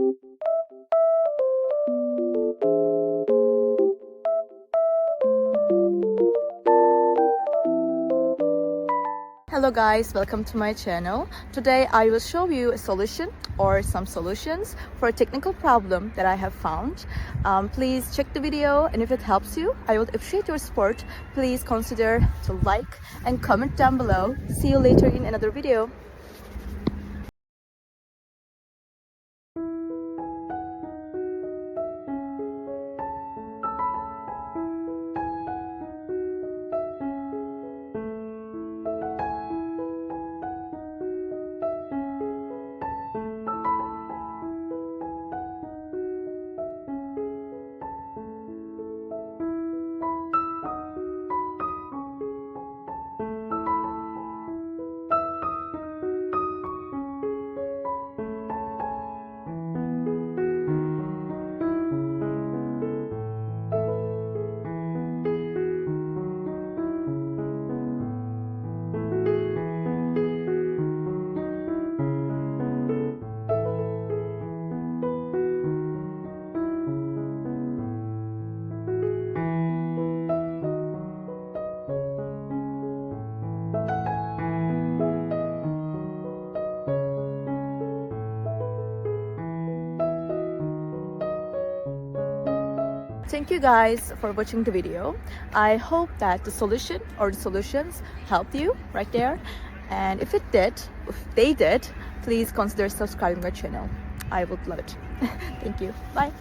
Hello guys, welcome to my channel. Today I will show you a solution or some solutions for a technical problem that I have found. Please check the video, and if it helps you, I would appreciate your support. Please consider to like and comment down below. See you later in another video. Thank you guys for watching the video. I hope that the solution or the solutions helped you right there. And if they did, please consider subscribing my channel. I would love it. Thank you. Bye.